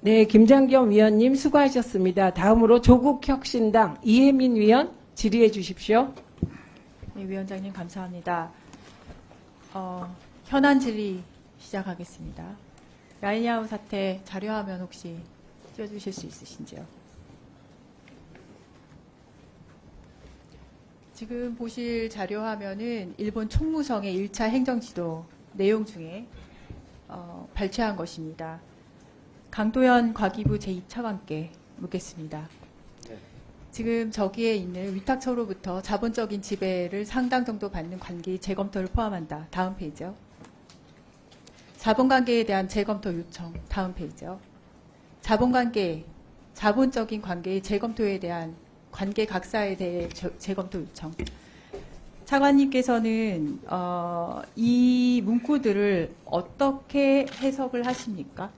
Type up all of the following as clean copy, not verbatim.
네, 김장겸 위원님 수고하셨습니다. 다음으로 조국혁신당 이혜민 위원 질의해 주십시오. 네, 위원장님 감사합니다. 현안 질의 시작하겠습니다. 라인야후 사태 자료화면 혹시 띄워주실 수 있으신지요? 지금 보실 자료화면은 일본 총무성의 1차 행정지도 내용 중에 발췌한 것입니다. 강도현 과기부 제2차관께 묻겠습니다. 지금 저기에 있는 위탁처로부터 자본적인 지배를 상당 정도 받는 관계의 재검토를 포함한다. 다음 페이지요. 자본관계에 대한 재검토 요청. 다음 페이지요. 자본적인 관계의 재검토에 대한 관계 각사에 대해 재검토 요청. 차관님께서는 이 문구들을 어떻게 해석을 하십니까?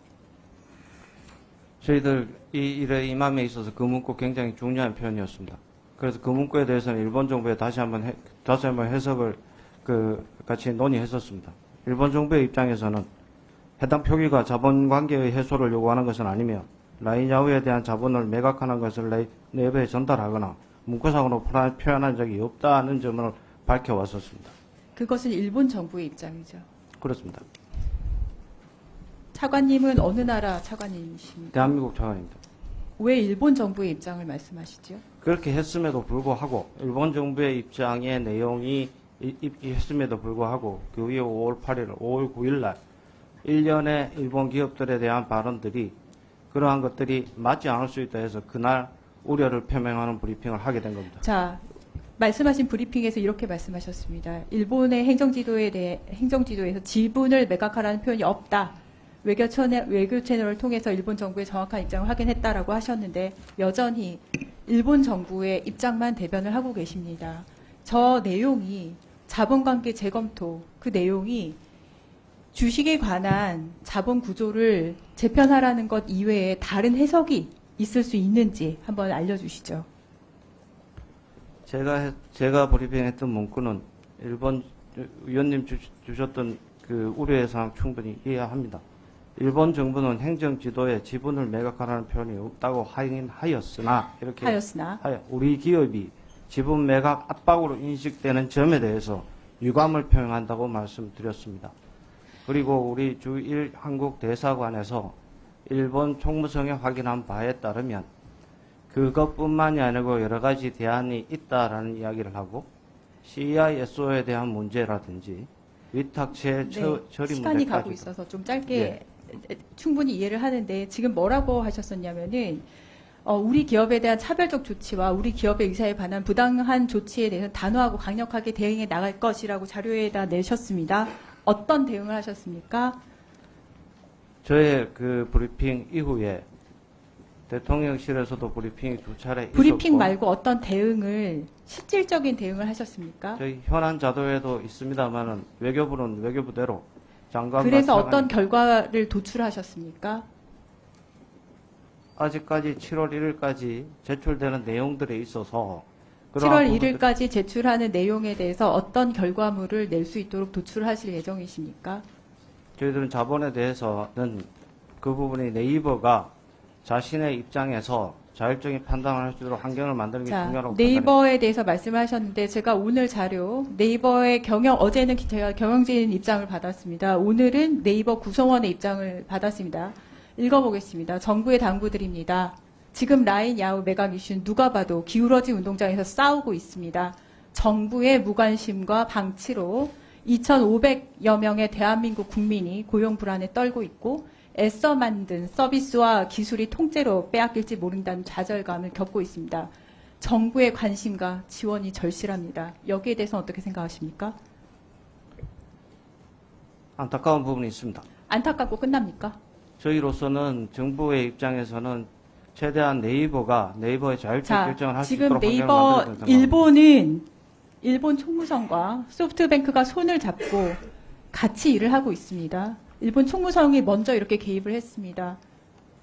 저희들 이 일에 임함에 있어서 그 문구 굉장히 중요한 표현이었습니다. 그래서 그 문구에 대해서는 일본 정부에 다시 한번 해석을 같이 논의했었습니다. 일본 정부의 입장에서는 해당 표기가 자본관계의 해소를 요구하는 것은 아니며 라인야후에 대한 자본을 매각하는 것을 내부에 전달하거나 문구상으로 표현한 적이 없다는 점을 밝혀왔었습니다. 그것은 일본 정부의 입장이죠. 그렇습니다. 차관님은 어느 나라 차관님이십니까? 대한민국 차관입니다. 왜 일본 정부의 입장을 말씀하시죠? 그렇게 했음에도 불구하고 일본 정부의 입장의 내용이 했음에도 불구하고 그 이후 5월 8일, 5월 9일 날 일련의 일본 기업들에 대한 발언들이 그러한 것들이 맞지 않을 수 있다 해서 그날 우려를 표명하는 브리핑을 하게 된 겁니다. 자, 말씀하신 브리핑에서 이렇게 말씀하셨습니다. 일본의 행정지도에서 지분을 매각하라는 표현이 없다. 외교 채널을 통해서 일본 정부의 정확한 입장을 확인했다라고 하셨는데 여전히 일본 정부의 입장만 대변을 하고 계십니다. 저 내용이 자본관계 재검토 그 내용이 주식에 관한 자본 구조를 재편하라는 것 이외에 다른 해석이 있을 수 있는지 한번 알려주시죠. 제가 브리핑했던 문구는 일본 위원님 주셨던 그 우려의 사항 충분히 이해합니다. 일본 정부는 행정 지도에 지분을 매각하라는 표현이 없다고 하였으나 우리 기업이 지분 매각 압박으로 인식되는 점에 대해서 유감을 표명한다고 말씀드렸습니다. 그리고 우리 주1 한국 대사관에서 일본 총무성에 확인한 바에 따르면 그것뿐만이 아니고 여러 가지 대안이 있다라는 이야기를 하고 CISO에 대한 문제라든지 위탁체 처리 문제까지 시간이 가고 있어서 좀 짧게 충분히 이해를 하는데 지금 뭐라고 하셨었냐면은 우리 기업에 대한 차별적 조치와 우리 기업의 의사에 반한 부당한 조치에 대해서 단호하고 강력하게 대응해 나갈 것이라고 자료에다 내셨습니다. 어떤 대응을 하셨습니까? 저의 그 브리핑 이후에 대통령실에서도 브리핑이 2차례 브리핑 있었고 말고 어떤 대응을 실질적인 대응을 하셨습니까? 저희 현안 자료에도 있습니다만은 외교부는 외교부대로 장관과 그래서 차관이 어떤 결과를 도출하셨습니까? 아직까지 7월 1일까지 제출되는 내용들에 있어서 7월 1일까지 제출하는 내용에 대해서 어떤 결과물을 낼 수 있도록 도출하실 예정이십니까? 저희들은 자본에 대해서는 그 부분이 네이버가 자신의 입장에서 자율적인 판단을 할 수 있도록 환경을 만드는 게 중요하다고 네이버에 대해서 말씀하셨는데 제가 오늘 자료 네이버의 어제는 제가 경영진 입장을 받았습니다. 오늘은 네이버 구성원의 입장을 받았습니다. 읽어보겠습니다. 정부의 당부드립니다. 지금 라인야후 매각 이슈는 누가 봐도 기울어진 운동장에서 싸우고 있습니다. 정부의 무관심과 방치로 2,500여 명의 대한민국 국민이 고용 불안에 떨고 있고 애써 만든 서비스와 기술이 통째로 빼앗길지 모른다는 좌절감을 겪고 있습니다. 정부의 관심과 지원이 절실합니다. 여기에 대해서는 어떻게 생각하십니까? 안타까운 부분이 있습니다. 안타깝고 끝납니까? 저희로서는 정부의 입장에서는 최대한 네이버의 자율적 결정을 할 수 지금 있도록 네이버 환경을 만들어야 일본은 일본 총무성과 소프트뱅크가 손을 잡고 같이 일을 하고 있습니다. 일본 총무성이 먼저 이렇게 개입을 했습니다.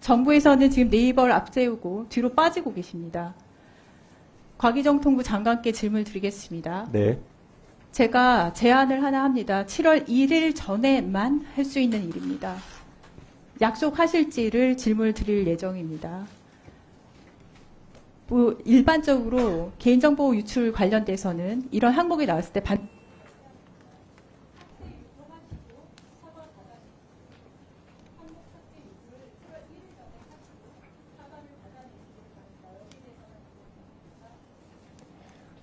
정부에서는 지금 네이버를 앞세우고 뒤로 빠지고 계십니다. 과기정통부 장관께 질문을 드리겠습니다. 네. 제가 제안을 하나 합니다. 7월 1일 전에만 할 수 있는 일입니다. 약속하실지를 질문을 드릴 예정입니다. 일반적으로 개인정보 유출 관련돼서는 이런 항목이 나왔을 때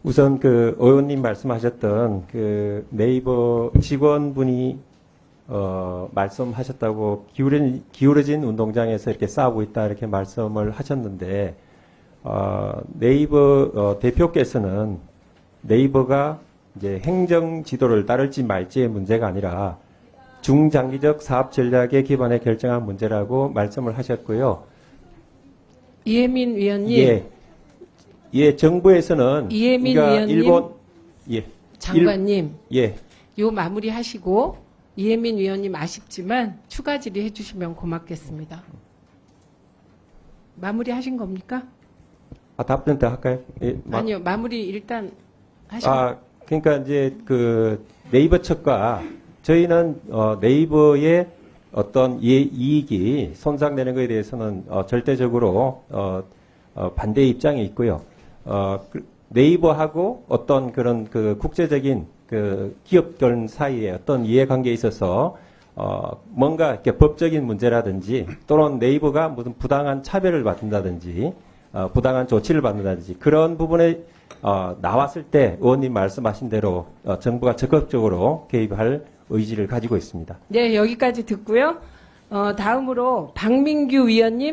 우선 그 의원님 말씀하셨던 그 네이버 직원분이 말씀하셨다고 기울어진 운동장에서 이렇게 싸우고 있다 이렇게 말씀을 하셨는데 네이버 대표께서는 네이버가 이제 행정 지도를 따를지 말지의 문제가 아니라 중장기적 사업 전략에 기반해 결정한 문제라고 말씀을 하셨고요. 이혜민 위원님. 예, 정부에서는 이혜민 그러니까 위원님. 예, 장관님. 예, 요 마무리 하시고 이혜민 위원님 아쉽지만 추가 질의 해주시면 고맙겠습니다. 마무리 하신 겁니까? 답변 더 할까요? 예, 아니요, 마무리 일단 하시고. 그러니까 이제 그 네이버 측과 저희는 네이버의 어떤 이익이 손상되는 것에 대해서는 절대적으로 반대 입장이 있고요. 네이버하고 어떤 그런 그 국제적인 그 기업들 사이에 어떤 이해관계에 있어서 뭔가 이렇게 법적인 문제라든지 또는 네이버가 무슨 부당한 차별을 받는다든지 부당한 조치를 받는다든지 그런 부분에 나왔을 때 의원님 말씀하신 대로 정부가 적극적으로 개입할 의지를 가지고 있습니다. 네, 여기까지 듣고요. 다음으로 박민규 위원님.